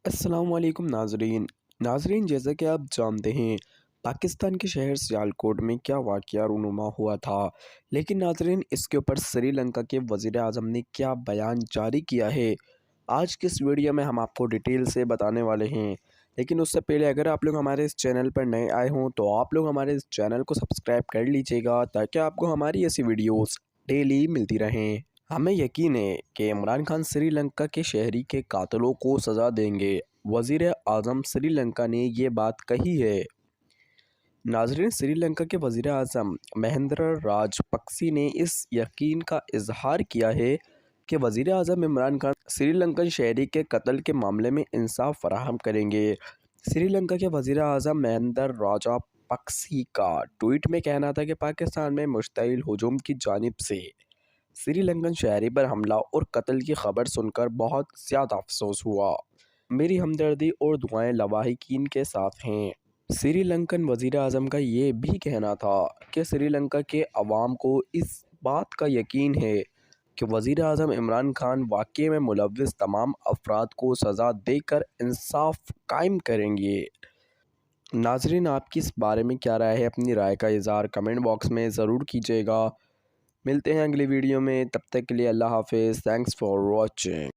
السلام علیکم ناظرین جیسا کہ آپ جانتے ہیں پاکستان کے شہر سیالکوٹ میں کیا واقعہ رونما ہوا تھا، لیکن ناظرین اس کے اوپر سری لنکا کے وزیر اعظم نے کیا بیان جاری کیا ہے، آج کی اس ویڈیو میں ہم آپ کو ڈیٹیل سے بتانے والے ہیں۔ لیکن اس سے پہلے اگر آپ لوگ ہمارے اس چینل پر نئے آئے ہوں تو آپ لوگ ہمارے اس چینل کو سبسکرائب کر لیجئے گا تاکہ آپ کو ہماری ایسی ویڈیوز ڈیلی ملتی رہیں۔ ہمیں یقین ہے کہ عمران خان سری لنکا کے شہری کے قاتلوں کو سزا دیں گے، وزیر اعظم سری لنکا نے یہ بات کہی ہے۔ ناظرین، سری لنکا کے وزیر اعظم مہندرا راج پکسی نے اس یقین کا اظہار کیا ہے کہ وزیر اعظم عمران خان سری لنکن شہری کے قتل کے معاملے میں انصاف فراہم کریں گے۔ سری لنکا کے وزیر اعظم مہندرا راجا پکسی کا ٹویٹ میں کہنا تھا کہ پاکستان میں مشتعل ہجوم کی جانب سے سری لنکن شہری پر حملہ اور قتل کی خبر سن کر بہت زیادہ افسوس ہوا۔ میری ہمدردی اور دعائیں لواحقین کے ساتھ ہیں۔ سری لنکن وزیر اعظم کا یہ بھی کہنا تھا کہ سری لنکا کے عوام کو اس بات کا یقین ہے کہ وزیر اعظم عمران خان واقعے میں ملوث تمام افراد کو سزا دے کر انصاف قائم کریں گے۔ ناظرین، آپ کی اس بارے میں کیا رائے ہے؟ اپنی رائے کا اظہار کمنٹ باکس میں ضرور کیجیے گا۔ ملتے ہیں اگلی ویڈیو میں، تب تک کے لیے اللہ حافظ۔ Thanks for watching.